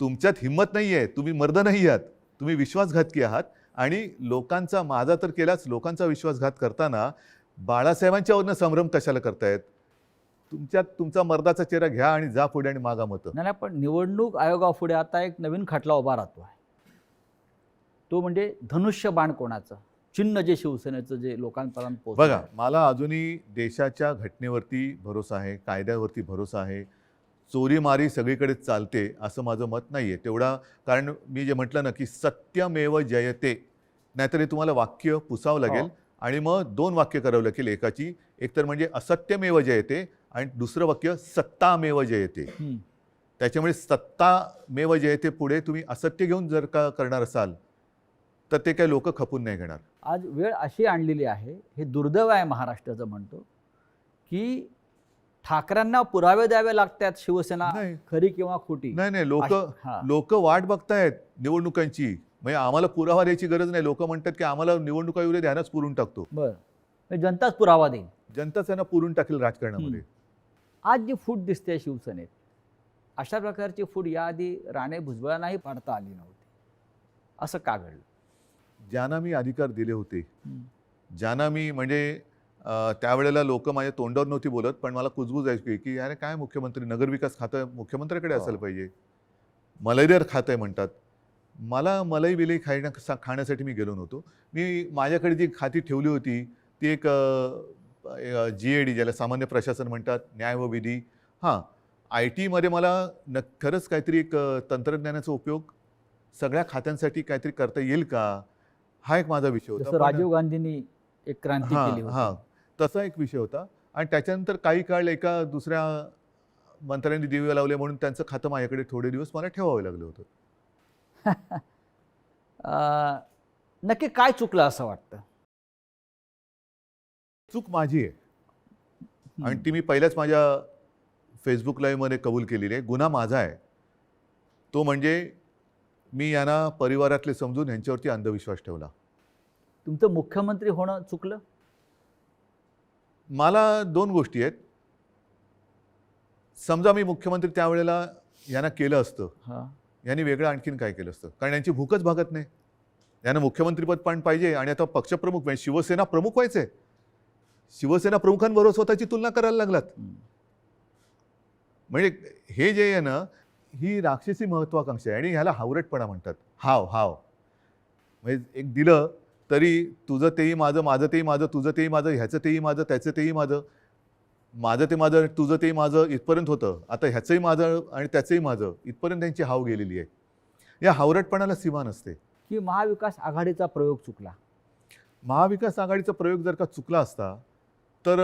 तुमच्यात हिंमत नाही आहे, तुम्ही मर्द नाही आहात, तुम्ही विश्वासघातकी आहात. आणि लोकांचा, माझा तर केलाच, लोकांचा विश्वासघात करताना बाळासाहेबांच्यावरनं संभ्रम कशाला करतायत? तुमच्यात तुमचा मर्दाचा चेहरा घ्या आणि जा पुढे आणि मागा मतं. नाही, पण निवडणूक आयोगापुढे आता एक नवीन खटला उभा राहतो आहे. तो म्हणजे धनुष्यबाण कोणाचं चिन्ह, जे शिवसेनेचं जे लोकांपर्यंत पोहोचलं. बघा, मला अजूनही देशाच्या घटनेवरती भरोसा आहे, कायद्यावरती भरोसा आहे. चोरीमारी सगळीकडे चालते असं माझं मत नाही आहे तेवढा. कारण मी जे म्हटलं ना की सत्यमेव जयते, नाहीतर हे तुम्हाला वाक्य पुसावं लागेल आणि मग 2 वाक्य करावं लागेल एकाची. एक तर म्हणजे असत्यमेव जयते आणि दुसरं वाक्य सत्तामेव जयते. त्याच्यामुळे सत्तामेव जयते पुढे तुम्ही असत्य घेऊन जर का करणार असाल तर ते काही लोक खपून नाही घेणार. आज वेळ अशी आणलेली आहे, हे दुर्दैव आहे महाराष्ट्राचं म्हणतो, की ठाकरेंना पुरावे द्यावे लागतात शिवसेना खरी किंवा खोटी. नाही, लोक वाट बघतायत निवडणुकांची. म्हणजे आम्हाला पुरावा द्यायची गरज नाही. लोक म्हणतात की आम्हाला निवडणुका येऊ दे, ध्यानच पुरून टाकतो. बरं, जनताच पुरावा देईल. जनताच त्यांना पुरून टाकेल राजकारणामध्ये. आज जी फूट दिसते शिवसेनेत, अशा प्रकारची फूट याआधी राणे भुजबळांनाही पाडता आली नव्हती. असं का घडलं? ज्यांना मी अधिकार दिले होते, ज्यांना मी म्हणजे त्यावेळेला लोक माझ्या तोंडावर नव्हती बोलत, पण मला कुजबूज ऐकली की अरे काय मुख्यमंत्री, नगरविकास खातं मुख्यमंत्र्याकडे असायला पाहिजे, मलाईदार खातं आहे म्हणतात. मला मलाई विलई खाण्यासाठी मी गेलो नव्हतो. मी माझ्याकडे जी खाती ठेवली होती ती एक GAD, ज्याला सामान्य प्रशासन म्हणतात, न्याय व विधी. IT-मध्ये मला खरंच काहीतरी एक तंत्रज्ञानाचा उपयोग सगळ्या खात्यांसाठी काहीतरी करता येईल का, हा एक माझा विषय होता. राजीव गांधींनी एक क्रांती केली होती, तसा एक विषय होता. आणि त्याच्यानंतर काही काळ एका दुसऱ्या मंत्र्यांनी दिवे लावले म्हणून त्यांचं खातं माझ्याकडे थोडे दिवस मला ठेवावं लागलं होतं. नक्की काय चुकलं असं वाटतं? चूक माझी आहे आणि ती मी पहिल्याच माझ्या फेसबुक लाईव्हमध्ये कबूल केलेली आहे. गुन्हा माझा आहे. तो म्हणजे मी यांना परिवारातले समजून यांच्यावरती अंधविश्वास ठेवला. तुमचं मुख्यमंत्री होणं चुकलं? मला 2 गोष्टी आहेत. समजा मी मुख्यमंत्री त्यावेळेला यांना केलं असतं, हां. यांनी वेगळं आणखीन काय केलं असतं? कारण यांची भूकच भागत नाही. यांना मुख्यमंत्रीपद पण पाहिजे आणि आता पक्षप्रमुख म्हणजे शिवसेना प्रमुख व्हायचे. शिवसेना प्रमुखांबरोबर स्वतःची तुलना करायला लागलात. म्हणजे हे जे आहे ना, ही राक्षसी महत्वाकांक्षा आहे आणि ह्याला हावरटपणा म्हणतात. हाव. म्हणजे एक दिलं तरी तुझं तेही माझं, माझं तेही माझं, तुझं तेही माझं, ह्याचं तेही माझं, त्याचं तेही माझं, माझं ते माझं, तुझं तेही माझं इथपर्यंत होतं. आता ह्याचंही माझं आणि त्याचंही माझं इथपर्यंत त्यांची हाव गेलेली आहे. या हावरटपणाला सीमा नसते. की महाविकास आघाडीचा प्रयोग चुकला? महाविकास आघाडीचा प्रयोग जर का चुकला असता तर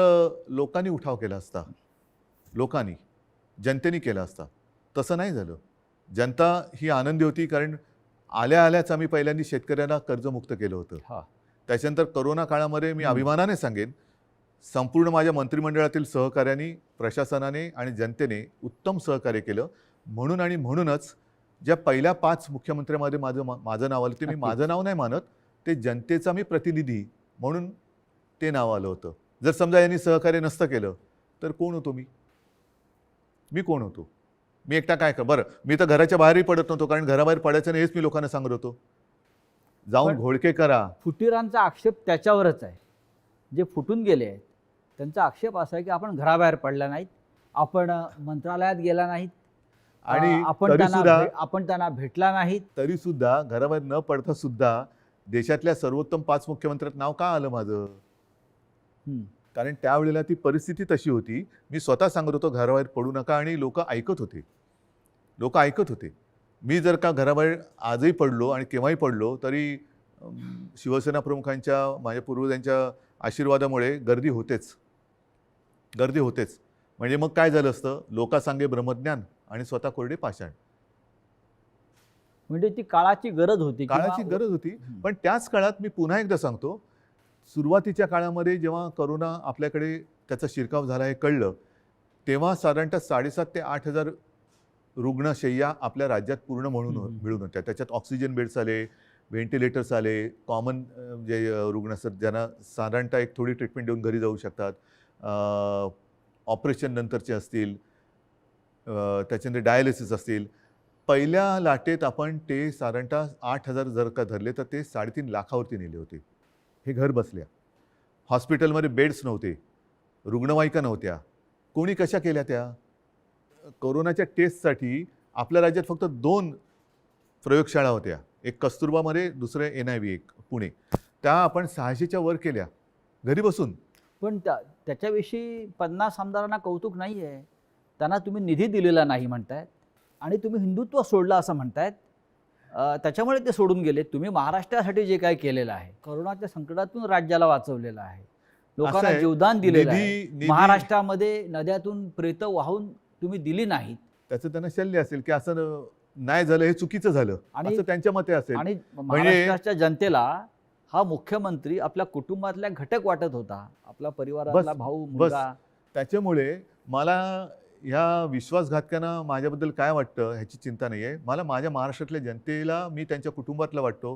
लोकांनी उठाव केला असता. लोकांनी, जनतेने केला असता. तसं नाही झालं. जनता ही आनंदी होती कारण आल्याच आम्ही पहिल्यांदा शेतकऱ्यांना कर्जमुक्त केलं होतं. हां. त्याच्यानंतर करोना काळामध्ये मी अभिमानाने सांगेन, संपूर्ण माझ्या मंत्रिमंडळातील सहकाऱ्यांनी, प्रशासनाने आणि जनतेने उत्तम सहकार्य केलं. म्हणून आणि म्हणूनच ज्या पहिल्या 5 मुख्यमंत्र्यांमध्ये माझं नाव आलं, ते मी नक्कीच. माझं नाव नाही मानत, ते जनतेचा मी प्रतिनिधी म्हणून ते नाव आलं होतं. जर समजा यांनी सहकार्य नसतं केलं तर कोण होतो मी? मी कोण होतो? मी एकटा काय बरं, मी तर घराच्या बाहेरही पडत नव्हतो कारण घराबाहेर पडायचं नाही हेच मी लोकांना सांगत होतो. जाऊन पण- घोळके करा. फुटीरांचा आक्षेप त्याच्यावरच आहे. जे फुटून गेले आहेत त्यांचा आक्षेप असा आहे की आपण घराबाहेर पडला नाहीत, आपण मंत्रालयात गेला नाहीत, आणि आपण त्यांना भेटला नाहीत. तरी सुद्धा घराबाहेर न पडता सुद्धा देशातल्या सर्वोत्तम 5 मुख्यमंत्र्यात नाव का आलं माझं? कारण त्यावेळेला ती परिस्थिती तशी होती. मी स्वतः सांगत होतो घराबाहेर पडू नका आणि लोक ऐकत होते. मी जर का घराबाहेर आजही पडलो आणि केव्हाही पडलो तरी शिवसेना प्रमुखांच्या, माझ्या पूर्वजांच्या आशीर्वादामुळे गर्दी होतेच. म्हणजे मग काय झालं असतं? लोकांसांगे ब्रह्मज्ञान आणि स्वतः कोरडे पाषाण. म्हणजे ती काळाची गरज होती. काळाची गरज होती. पण त्याच काळात मी पुन्हा एकदा सांगतो, सुरुवातीच्या काळामध्ये जेव्हा करोना आपल्याकडे त्याचा शिरकाव झाला हे कळलं, तेव्हा साधारणतः 7,500 ते 8,000 रुग्णशय्या आपल्या राज्यात पूर्ण मिळून होत्या. त्याच्यात ऑक्सिजन बेड्स आले, व्हेंटिलेटर्स आले, कॉमन जे रुग्ण असतात ज्यांना साधारणतः एक थोडी ट्रीटमेंट देऊन घरी जाऊ शकतात, ऑपरेशन नंतरचे असतील, त्याच्यानंतर डायलिसिस असतील. पहिल्या लाटेत आपण ते साधारणतः 8,000 जर का धरले तर ते 3.5 लाखावरती नेले होते. हे घर बसल्या. हॉस्पिटलमध्ये बेड्स नव्हते, रुग्णवाहिका नव्हत्या. कोणी कशा केल्या त्या? कोरोनाच्या टेस्टसाठी आपल्या राज्यात फक्त 2 प्रयोगशाळा होत्या. एक कस्तुरबामध्ये, दुसरं NIV एक पुणे. त्या आपण 600च्या वर केल्या घरी बसून. पण त्याच्याविषयी 50 आमदारांना कौतुक नाही आहे. त्यांना तुम्ही निधी दिलेला नाही म्हणतायत आणि तुम्ही हिंदुत्व सोडलं असं म्हणतायत. त्याच्यामुळे ते सोडून गेले. तुम्ही महाराष्ट्रासाठी जे काही केलेलं आहे, करोनाच्या संकटातून राज्याला वाचवलेलं आहे, लोकांना जीवदान दिलेलं आहे. महाराष्ट्रामध्ये नद्यातून प्रेतं वाहून तुम्ही दिली नाहीत. त्याचं त्यांना शल्य असेल की असं नाही झालं, हे चुकीचं झालं असं त्यांच्या मते असेल. आणि महाराष्ट्राच्या जनतेला हा मुख्यमंत्री आपल्या कुटुंबातल्या घटक वाटत होता, आपला परिवारातला भाऊ, मुलगा. त्याच्यामुळे मला ह्या विश्वासघातकांना माझ्याबद्दल काय वाटतं ह्याची चिंता नाही आहे. मला माझ्या महाराष्ट्रातल्या जनतेला मी त्यांच्या कुटुंबातला वाटतो.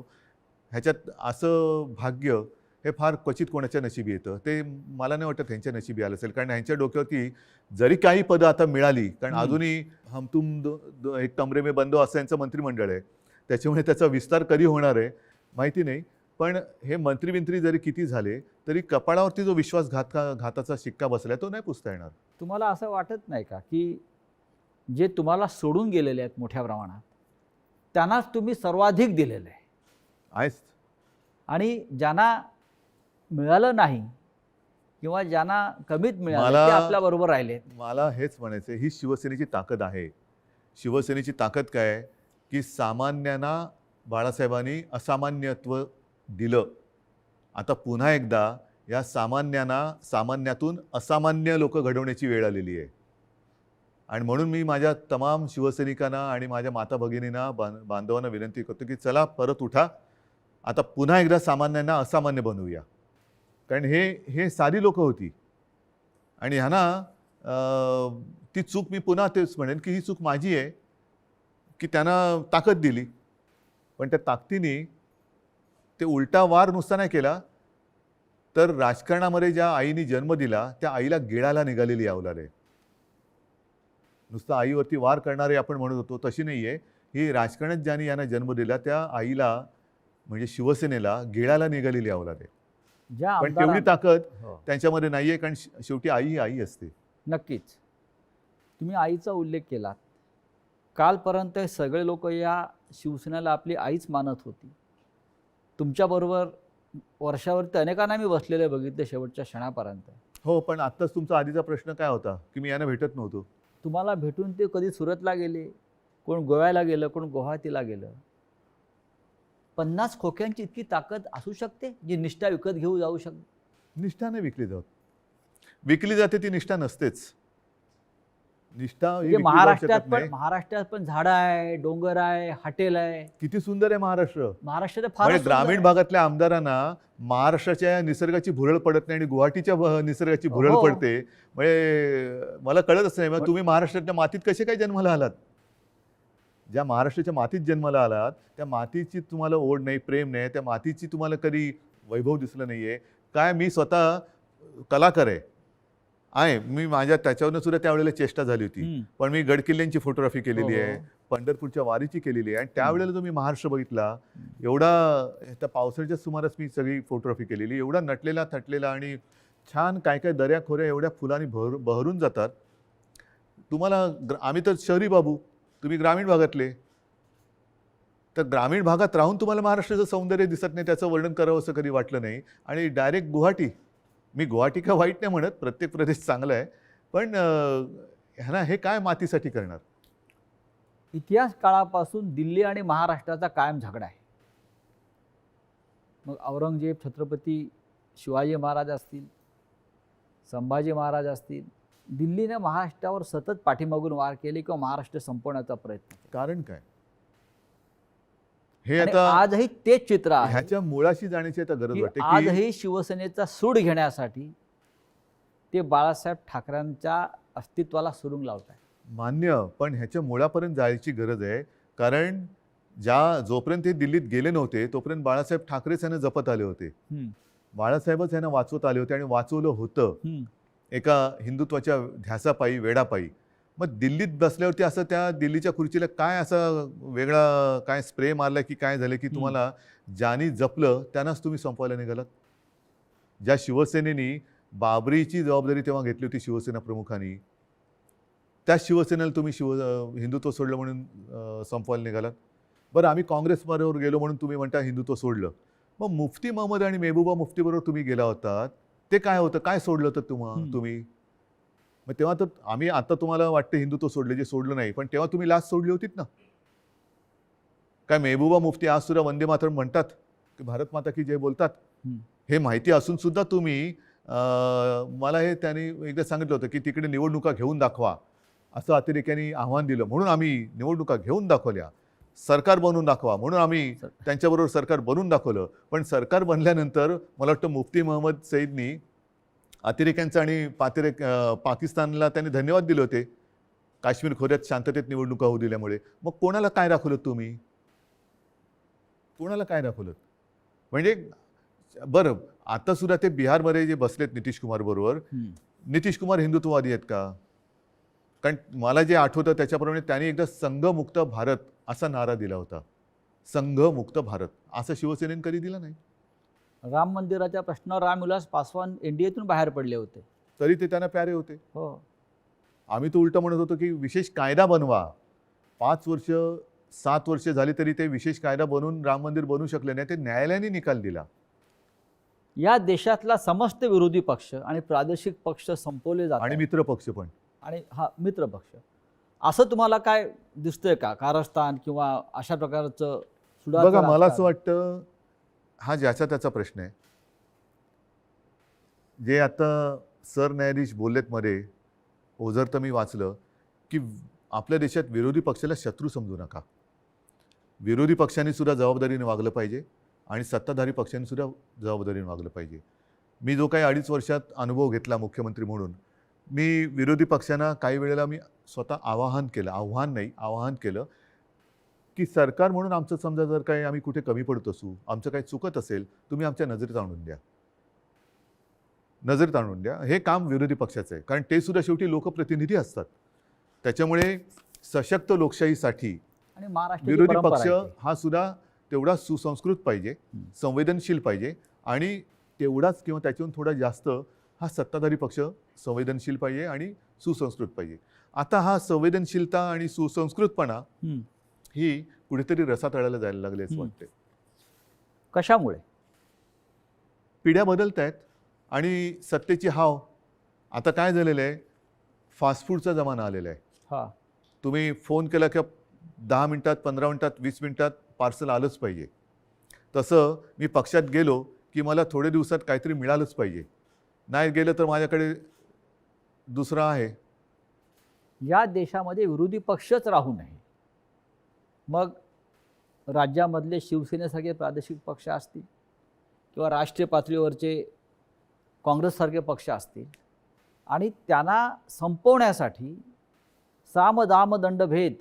ह्याच्यात असं भाग्य हे फार क्वचित कोणाच्या नशिबी येतं. ते मला नाही वाटत ह्यांच्या नशिबी आलं असेल. कारण ह्यांच्या डोक्यावरती जरी काही पदं आता मिळाली, कारण अजूनही हम तुम एक कमरे में बंद असं यांचं मंत्रिमंडळ आहे, त्याच्यामुळे त्याचा विस्तार कधी होणार आहे माहिती नाही. पण हे मंत्री जरी किती झाले तरी कपाळावरती जो घाताचा शिक्का बसला तो नाही पुसता येणार. तुम्हाला असं वाटत नाही का की जे तुम्हाला सोडून गेलेले आहेत मोठ्या प्रमाणात त्यांनाच तुम्ही सर्वाधिक दिलेलं आहे आणि ज्यांना मिळालं नाही किंवा ज्यांना कमीत मिळालं ते आपल्या बरोबर राहिले? मला हेच म्हणायचं, ही शिवसेनेची ताकद आहे. शिवसेनेची ताकद काय आहे की सामान्यांना बाळासाहेबांनी असामान्यत्व दिलं. आता पुन्हा एकदा या सामान्यातून असामान्य लोक घडवण्याची वेळ आलेली आहे. आणि म्हणून मी माझ्या तमाम शिवसैनिकांना आणि माझ्या माता भगिनींना, बांधवांना विनंती करतो की चला परत उठा. आता पुन्हा एकदा सामान्यांना असामान्य बनवूया. कारण हे सारी लोक होती आणि ह्यांना ती चूक, मी पुन्हा तेच म्हणेन की ही चूक माझी आहे की त्यांना ताकद दिली. पण त्या ताकदीने ते उलटा वार नुसता नाही केला, तर राजकारणामध्ये ज्या आईने जन्म दिला त्या आईला गिळायला निघालेली अवलाद आहे. नुसतं आईवरती वार करणारे आपण म्हणत होतो तशी नाही आहे. ही राजकारणात ज्यांनी यांना जन्म दिला त्या आईला म्हणजे शिवसेनेला गिळायला निघालेली अवलाद आहे. ज्या पण तेवढी ताकद हो, त्यांच्यामध्ये नाही आहे, कारण शेवटी आई ही आई असते. नक्कीच. तुम्ही आईचा उल्लेख केलात. कालपर्यंत हे सगळे लोक या शिवसेनेला आपली आईच मानत होती. तुमच्याबरोबर वर्षावरती अनेकांना मी बसलेले बघितले शेवटच्या क्षणापर्यंत. हो, पण आत्ताच तुमचा आधीचा प्रश्न काय होता की मी यांना भेटत नव्हतो. तुम्हाला भेटून ते कधी सुरतला गेले, कोण गोव्याला गेलं, कोण गुवाहाटीला गेलं. 50 खोक्यांची इतकी ताकद असू शकते जी निष्ठा विकत घेऊ जाऊ शकते? निष्ठा नाही विकली जात. विकली जाते ती निष्ठा नसतेच. निष्ठा ही म्हणजे विकली जाऊ महाराष्ट्रात शकत पण नाही. महाराष्ट्रात पण झाडं आहे, डोंगर आहे, हॉटेल आहे. किती सुंदर आहे महाराष्ट्र. महाराष्ट्रात फार म्हणजे ग्रामीण भागातल्या आमदारांना महाराष्ट्राच्या निसर्गाची भुरळ पडत नाही आणि गुवाहाटीच्या निसर्गाची भुरळ हो. पडते. म्हणजे मला कळतच नाही, मग तुम्ही महाराष्ट्रातल्या मातीत कसे काय जन्माला आलात? ज्या महाराष्ट्राच्या मातीत जन्माला आलात त्या मातीची तुम्हाला ओढ नाही, प्रेम नाही, त्या मातीची तुम्हाला कधी वैभव दिसलं नाहीये काय? मी स्वतः कलाकार आहे. मी माझ्या त्याच्यावरनं सुद्धा त्यावेळेला चेष्टा झाली होती. पण मी गडकिल्ल्यांची फोटोग्राफी केलेली आहे, पंढरपूरच्या वारीची केलेली आहे. आणि त्यावेळेला जो मी महाराष्ट्र बघितला, एवढा त्या पावसाळ्याच्या सुमारास मी सगळी फोटोग्राफी केलेली, एवढा नटलेला थटलेला आणि छान काय काय दऱ्या खोऱ्या एवढ्या फुलांनी बहरून जातात. तुम्हाला आम्ही तर शहरी बाबू, तुम्ही ग्रामीण भागातले, तर ग्रामीण भागात राहून तुम्हाला महाराष्ट्राचं सौंदर्य दिसत नाही, त्याचं वर्णन करावं असं कधी वाटलं नाही. आणि डायरेक्ट गुवाहाटी, मी गुवाहाटी का वाईट नाही म्हणत, प्रत्येक प्रदेश चांगला आहे, पण ह्यांना हे काय मातीसाठी करणार? इतिहास काळापासून दिल्ली आणि महाराष्ट्राचा कायम झगडा आहे. मग औरंगजेब, छत्रपती शिवाजी महाराज असतील, संभाजी महाराज असतील, दिल्लीने महाराष्ट्रावर सतत पाठीमागून वार केले किंवा महाराष्ट्र संपवण्याचा प्रयत्न केला. कारण काय? हे आणि आता आजही तेच चित्र आहे. ह्याच्या मुळाशी जाण्याची आता गरज की वाटते की आजही शिवसेनेचा सूड घेण्यासाठी ते बाळासाहेब ठाकरेंच्या अस्तित्वाला सुरुंग लावत आहे. मान्य, पण ह्याच्या मुळापर्यंत जायची गरज आहे. कारण जोपर्यंत ते दिल्लीत गेले नव्हते तोपर्यंत बाळासाहेब ठाकरेच यांना जपत आले होते. बाळासाहेबच यांना वाचवत आले होते आणि वाचवलं होतं एका हिंदुत्वाच्या ध्यासापायी, वेडापायी. मग दिल्लीत बसल्यावरती असं त्या दिल्लीच्या खुर्चीला काय असं वेगळा काय स्प्रे मारला की काय झालं की तुम्हाला ज्यांनी जपलं त्यांनाच तुम्ही संपवायला निघालात? ज्या शिवसेनेनी बाबरीची जबाबदारी तेव्हा घेतली होती शिवसेना प्रमुखांनी, त्या शिवसेनेला तुम्ही हिंदुत्व सोडलं म्हणून संपवायला निघालात. बरं, आम्ही काँग्रेसबरोबर गेलो म्हणून तुम्ही म्हणता हिंदुत्व सोडलं. मग मुफ्ती महमद आणि मेहबूबा मुफ्तीबरोबर तुम्ही गेला होतात, ते काय होतं? काय सोडलं होतं तुम्ही? मग तेव्हा तर आम्ही आता तुम्हाला वाटतं हिंदुत्व सोडले, जे सोडलं नाही, पण तेव्हा तुम्ही लाच सोडली होतीत ना. काय मेहबूबा मुफ्ती आज सुद्धा वंदे मातरम म्हणतात, की भारत माता की जय बोलतात? हे माहिती असून सुद्धा तुम्ही मला हे त्यांनी एकदा सांगितलं होतं की तिकडे निवडणुका घेऊन दाखवा, असं अतिरेक्यांनी आव्हान दिलं, म्हणून आम्ही निवडणुका घेऊन दाखवल्या. सरकार बनवून दाखवा म्हणून आम्ही त्यांच्याबरोबर सरकार बनवून दाखवलं. पण सरकार बनल्यानंतर मला वाटतं मुफ्ती महमद सईदनी अतिरेक्यांचं आणि पाकिस्तानला त्यांनी धन्यवाद दिले होते काश्मीर खोऱ्यात शांततेत निवडणुका होऊ दिल्यामुळे. मग कोणाला काय दाखवलं तुम्ही? कोणाला काय दाखवलं? म्हणजे बरं, आता सुद्धा ते बिहारमध्ये जे बसलेत नितीश कुमार बरोबर, नितीश कुमार हिंदुत्ववादी आहेत का? कारण मला जे आठवतं त्याच्याप्रमाणे त्यांनी एकदा संघमुक्त भारत असा नारा दिला होता. संघमुक्त भारत असं शिवसेनेने कधी दिला नाही. राम मंदिराच्या प्रश्नावर रामविलास पासवान एनडीएतून बाहेर पडले होते, तरी ते त्यांना प्यारे होते. हो. आम्ही तो उलट म्हणत होतो की विशेष कायदा बनवा. 5 वर्ष 7 वर्ष झाली तरी ते विशेष कायदा बनवून राम मंदिर बनवू शकले नाही. ते न्यायालयाने निकाल दिला. या देशातला समस्त विरोधी पक्ष आणि प्रादेशिक पक्ष संपवले जातात आणि मित्र पक्ष पण. आणि हा मित्र पक्ष असं तुम्हाला काय दिसतंय का? कारस्थान किंवा अशा प्रकारचं सुडाचं बघा, मला असं राजकारण? वाटतं हा ज्याचा त्याचा प्रश्न आहे. जे आता सरन्यायाधीश बोललेत मध्ये, ओझर तर मी वाचलं की आपल्या देशात विरोधी पक्षाला शत्रू समजू नका. विरोधी पक्षांनी सुद्धा जबाबदारीने वागलं पाहिजे आणि सत्ताधारी पक्षांनी सुद्धा जबाबदारीने वागलं पाहिजे. मी जो काही 2.5 वर्षात अनुभव घेतला मुख्यमंत्री म्हणून, मी विरोधी पक्षांना काही वेळेला मी स्वतः आवाहन केलं की की सरकार म्हणून आमचं समजा जर काही आम्ही कुठे कमी पडत असू, आमचं काही चुकत असेल, तुम्ही आमच्या नजरेत आणून द्या. नजरेत आणून द्या. हे काम विरोधी पक्षाचं आहे, कारण ते सुद्धा शेवटी लोकप्रतिनिधी असतात. त्याच्यामुळे सशक्त लोकशाहीसाठी आणि महाराष्ट्राची विरोधी परंपरा पक्ष आहे ती. हा सुद्धा तेवढा सुसंस्कृत पाहिजे, संवेदनशील पाहिजे, आणि तेवढाच किंवा त्याच्याहून थोडा जास्त हा सत्ताधारी पक्ष संवेदनशील पाहिजे आणि सुसंस्कृत पाहिजे. आता हा संवेदनशीलता आणि सुसंस्कृतपणा ही कुठेतरी रसातळाला जायला लागले असं वाटते. कशामुळे? पिढ्या बदलत आहेत आणि सत्तेची हाव. आता काय झालेलं आहे, फास्ट फूडचा जमाना आलेला आहे. हां. तुम्ही फोन केला की 10 मिनिटात, 15 मिनिटात, 20 मिनिटात पार्सल आलंच पाहिजे. तसं मी पक्षात गेलो की मला थोड्या दिवसात काहीतरी मिळालंच पाहिजे. नाही गेलं तर माझ्याकडे दुसरं आहे. या देशामध्ये विरोधी पक्षच राहू नये. मग राज्यामधले शिवसेनेसारखे प्रादेशिक पक्ष असतील किंवा राष्ट्रीय पातळीवरचे काँग्रेससारखे पक्ष असतील, आणि त्यांना संपवण्यासाठी साम दाम दंडभेद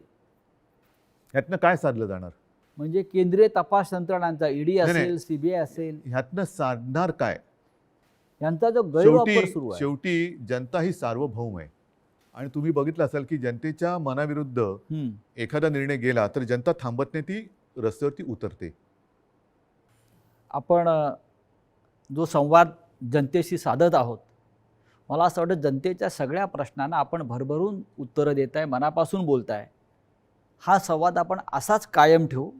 ह्यातनं काय साधलं जाणार? म्हणजे केंद्रीय तपास यंत्रणांचा ईडी नाही. असेल, सीबीआय असेल, ह्यातनं साधणार काय? यांचा जो गैरवापर शेवटी सुरू आहे. शेवटी जनता ही सार्वभौम आहे, आणि तुम्ही बघितलं असाल की जनतेच्या मनाविरुद्ध एखादा निर्णय गेला तर जनता थांबत नाही, ती रस्त्यावरती उतरते. आपण जो संवाद जनतेशी साधत आहोत, मला असं वाटतं जनतेच्या सगळ्या प्रश्नांना आपण भरभरून उत्तरं देताय, मनापासून बोलताय. हा संवाद आपण असाच कायम ठेवू.